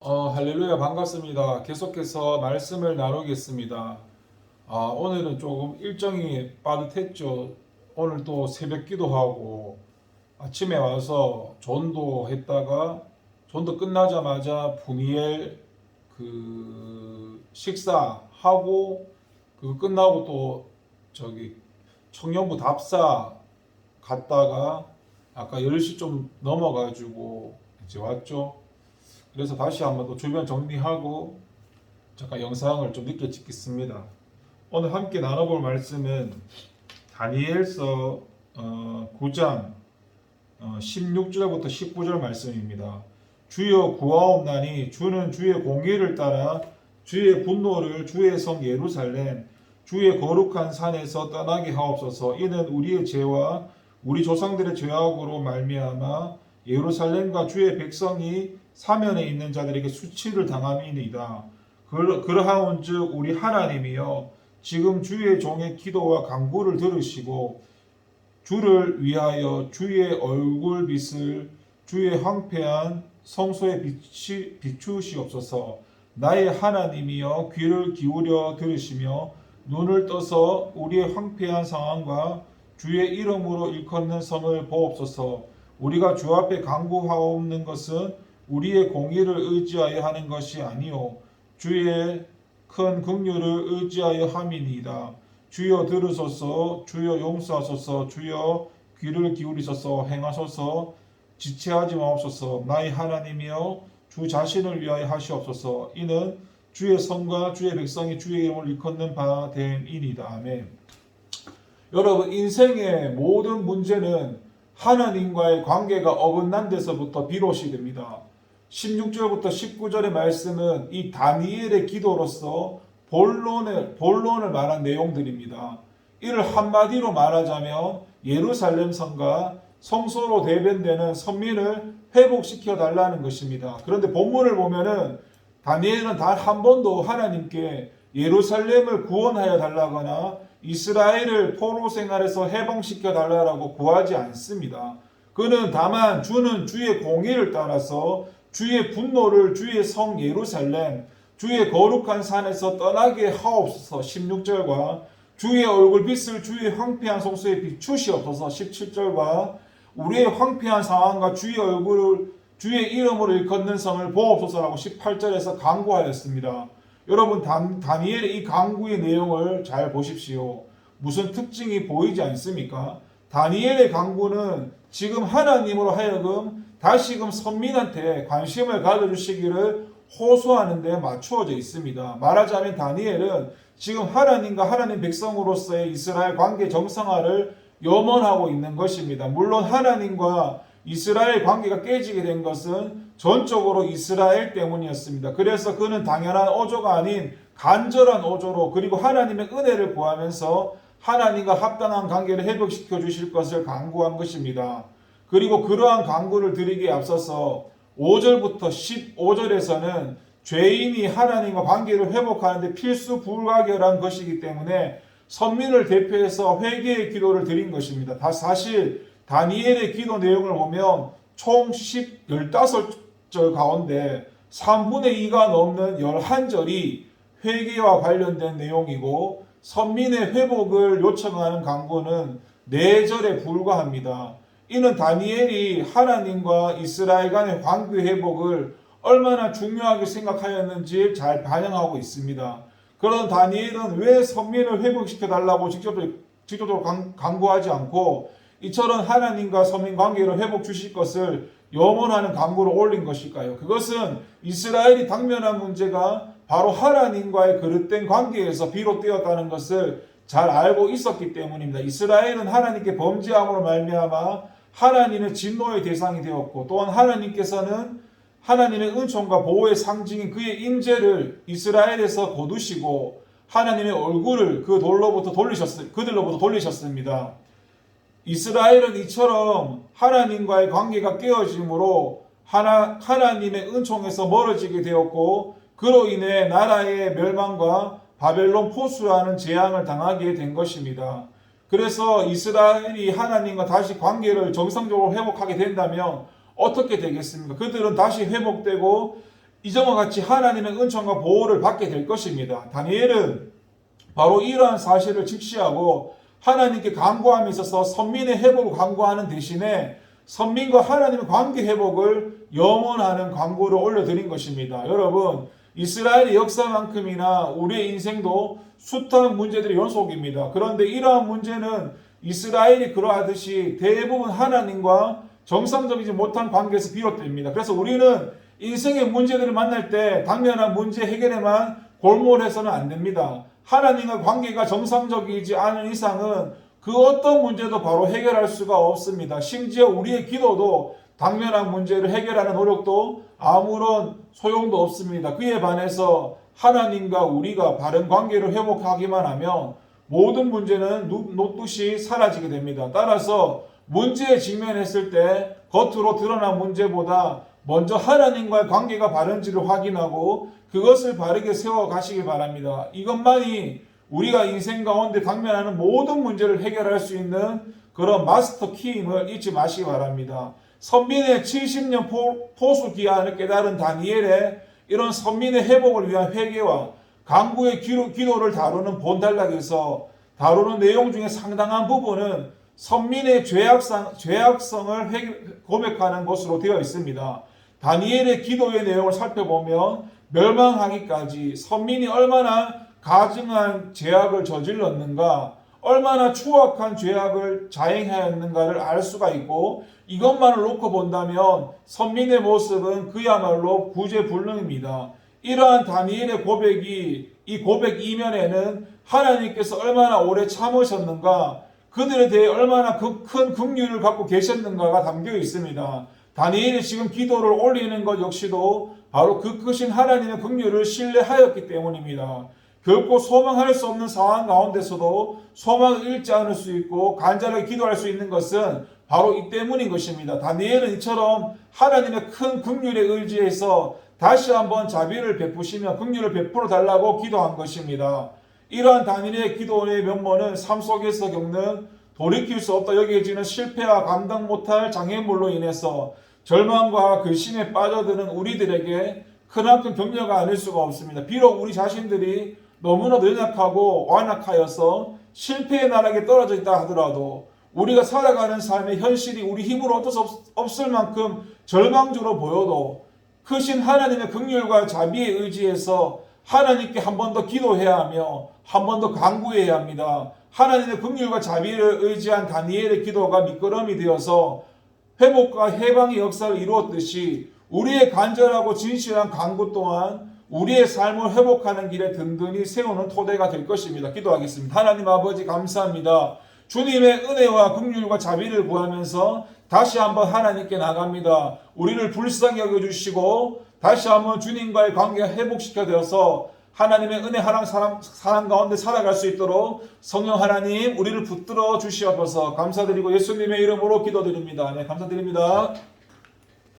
할렐루야 반갑습니다. 계속해서 말씀을 나누겠습니다. 오늘은 조금 일정이 빠듯했죠. 오늘 또 새벽 기도하고 아침에 와서 전도 했다가 전도 끝나자마자 분이엘 식사하고 끝나고 또 청년부 답사 갔다가 아까 10시 좀 넘어가지고 이제 왔죠. 그래서 다시 한번 또 주변 정리하고 잠깐 영상을 좀 늦게 찍겠습니다. 오늘 함께 나눠볼 말씀은 다니엘서 9장 16절부터 19절 말씀입니다. 주여 구하옵나니 주는 주의 공의를 따라 주의 분노를 주의 성 예루살렘 주의 거룩한 산에서 떠나게 하옵소서. 이는 우리의 죄와 우리 조상들의 죄악으로 말미암아 예루살렘과 주의 백성이 사면에 있는 자들에게 수치를 당함이니이다. 그러하온즉 우리 하나님이여 지금 주의 종의 기도와 간구를 들으시고 주를 위하여 주의 얼굴빛을 주의 황폐한 성소에 비추시옵소서. 나의 하나님이여 귀를 기울여 들으시며 눈을 떠서 우리의 황폐한 상황과 주의 이름으로 일컫는 성을 보옵소서. 우리가 주 앞에 간구하옵는 것은 우리의 공의를 의지하여 하는 것이 아니요 주의 큰 긍휼을 의지하여 함이니이다. 주여 들으소서. 주여 용서하소서. 주여 귀를 기울이소서. 행하소서. 지체하지 마옵소서. 나의 하나님이여 주 자신을 위하여 하시옵소서. 이는 주의 성과 주의 백성이 주의 이름을 일컫는 바 됨이니이다. 아멘. 여러분, 인생의 모든 문제는 하나님과의 관계가 어긋난 데서부터 비롯이 됩니다. 16절부터 19절의 말씀은 이 다니엘의 기도로서 본론을 말한 내용들입니다. 이를 한마디로 말하자면 예루살렘 성과 성소로 대변되는 선민을 회복시켜 달라는 것입니다. 그런데 본문을 보면은 다니엘은 단 한 번도 하나님께 예루살렘을 구원하여 달라거나 이스라엘을 포로 생활에서 해방시켜 달라고 구하지 않습니다. 그는 다만 주는 주의 공의를 따라서 주의 분노를 주의 성 예루살렘 주의 거룩한 산에서 떠나게 하옵소서 16절과 주의 얼굴빛을 주의 황폐한 성소에 비추시옵소서 17절과 우리의 황폐한 상황과 주의 얼굴을 주의 이름으로 일컫는 성을 보옵소서라고 18절에서 간구하였습니다. 여러분, 다니엘의 이 간구의 내용을 잘 보십시오. 무슨 특징이 보이지 않습니까? 다니엘의 간구는 지금 하나님으로 하여금 다시금 선민한테 관심을 가져주시기를 호소하는 데 맞추어져 있습니다. 말하자면 다니엘은 지금 하나님과 하나님 백성으로서의 이스라엘 관계 정상화를 염원하고 있는 것입니다. 물론 하나님과 이스라엘 관계가 깨지게 된 것은 전적으로 이스라엘 때문이었습니다. 그래서 그는 당연한 어조가 아닌 간절한 어조로 그리고 하나님의 은혜를 구하면서 하나님과 합당한 관계를 회복시켜 주실 것을 간구한 것입니다. 그리고 그러한 간구를 드리기에 앞서서 5절부터 15절에서는 죄인이 하나님과 관계를 회복하는데 필수 불가결한 것이기 때문에 선민을 대표해서 회개의 기도를 드린 것입니다. 사실 다니엘의 기도 내용을 보면 총 15절 가운데 3분의 2가 넘는 11절이 회개와 관련된 내용이고 선민의 회복을 요청하는 간구는 4절에 불과합니다. 이는 다니엘이 하나님과 이스라엘 간의 관계 회복을 얼마나 중요하게 생각하였는지 잘 반영하고 있습니다. 그런 다니엘은 왜 선민을 회복시켜 달라고 직접적으로 간구하지 않고 이처럼 하나님과 선민 관계를 회복 주실 것을 염원하는 간구를 올린 것일까요? 그것은 이스라엘이 당면한 문제가 바로 하나님과의 그릇된 관계에서 비롯되었다는 것을 잘 알고 있었기 때문입니다. 이스라엘은 하나님께 범죄함으로 말미암아 하나님의 진노의 대상이 되었고 또한 하나님께서는 하나님의 은총과 보호의 상징인 그의 임재를 이스라엘에서 거두시고 하나님의 얼굴을 그들로부터 돌리셨습니다. 이스라엘은 이처럼 하나님과의 관계가 깨어짐으로 하나님의 은총에서 멀어지게 되었고 그로 인해 나라의 멸망과 바벨론 포수라는 재앙을 당하게 된 것입니다. 그래서 이스라엘이 하나님과 다시 관계를 정상적으로 회복하게 된다면 어떻게 되겠습니까? 그들은 다시 회복되고 이전과 같이 하나님의 은총과 보호를 받게 될 것입니다. 다니엘은 바로 이러한 사실을 직시하고 하나님께 간구함에 있어서 선민의 회복을 간구하는 대신에 선민과 하나님의 관계 회복을 염원하는 간구를 올려드린 것입니다. 여러분, 이스라엘의 역사만큼이나 우리의 인생도 숱한 문제들의 연속입니다. 그런데 이러한 문제는 이스라엘이 그러하듯이 대부분 하나님과 정상적이지 못한 관계에서 비롯됩니다. 그래서 우리는 인생의 문제들을 만날 때 당면한 문제 해결에만 골몰해서는 안 됩니다. 하나님과 관계가 정상적이지 않은 이상은 그 어떤 문제도 바로 해결할 수가 없습니다. 심지어 우리의 기도도 당면한 문제를 해결하는 노력도 아무런 소용도 없습니다. 그에 반해서 하나님과 우리가 바른 관계를 회복하기만 하면 모든 문제는 녹듯이 사라지게 됩니다. 따라서 문제에 직면했을 때 겉으로 드러난 문제보다 먼저 하나님과의 관계가 바른지를 확인하고 그것을 바르게 세워가시기 바랍니다. 이것만이 우리가 인생 가운데 당면하는 모든 문제를 해결할 수 있는 그런 마스터 키임을 잊지 마시기 바랍니다. 선민의 70년 포수 기한을 깨달은 다니엘의 이런 선민의 회복을 위한 회개와 간구의 기도를 다루는 본단락에서 다루는 내용 중에 상당한 부분은 선민의 죄악성을 고백하는 것으로 되어 있습니다. 다니엘의 기도의 내용을 살펴보면 멸망하기까지 선민이 얼마나 가증한 죄악을 저질렀는가, 얼마나 추악한 죄악을 자행하였는가를 알 수가 있고, 이것만을 놓고 본다면 선민의 모습은 그야말로 구제불능입니다. 이러한 다니엘의 고백이, 이 고백 이면에는 하나님께서 얼마나 오래 참으셨는가, 그들에 대해 얼마나 큰 긍휼을 갖고 계셨는가가 담겨 있습니다. 다니엘이 지금 기도를 올리는 것 역시도 바로 그 크신 하나님의 긍휼을 신뢰하였기 때문입니다. 결코 소망할 수 없는 상황 가운데서도 소망을 잃지 않을 수 있고 간절하게 기도할 수 있는 것은 바로 이 때문인 것입니다. 다니엘은 이처럼 하나님의 큰 긍휼에 의지해서 다시 한번 자비를 베푸시며 긍휼을 베풀어 달라고 기도한 것입니다. 이러한 다니엘의 기도의 면모는 삶 속에서 겪는 돌이킬 수 없다 여겨지는 실패와 감당 못할 장애물로 인해서 절망과 근심에 빠져드는 우리들에게 크나큰 격려가 아닐 수가 없습니다. 비록 우리 자신들이 너무나도 연약하고 완악하여서 실패의 나락에 떨어져 있다 하더라도 우리가 살아가는 삶의 현실이 우리 힘으로 어쩔 수 없을 만큼 절망적으로 보여도 크신 하나님의 긍휼과 자비에 의지해서 하나님께 한 번 더 기도해야 하며 한 번 더 간구해야 합니다. 하나님의 긍휼과 자비를 의지한 다니엘의 기도가 밑거름이 되어서 회복과 해방의 역사를 이루었듯이 우리의 간절하고 진실한 간구 또한 우리의 삶을 회복하는 길에 든든히 세우는 토대가 될 것입니다. 기도하겠습니다. 하나님 아버지 감사합니다. 주님의 은혜와 긍휼과 자비를 구하면서 다시 한번 하나님께 나갑니다. 우리를 불쌍히 여겨주시고 다시 한번 주님과의 관계가 회복시켜져서 하나님의 은혜 사랑 가운데 살아갈 수 있도록 성령 하나님 우리를 붙들어 주시옵소서. 감사드리고 예수님의 이름으로 기도드립니다. 네, 감사드립니다.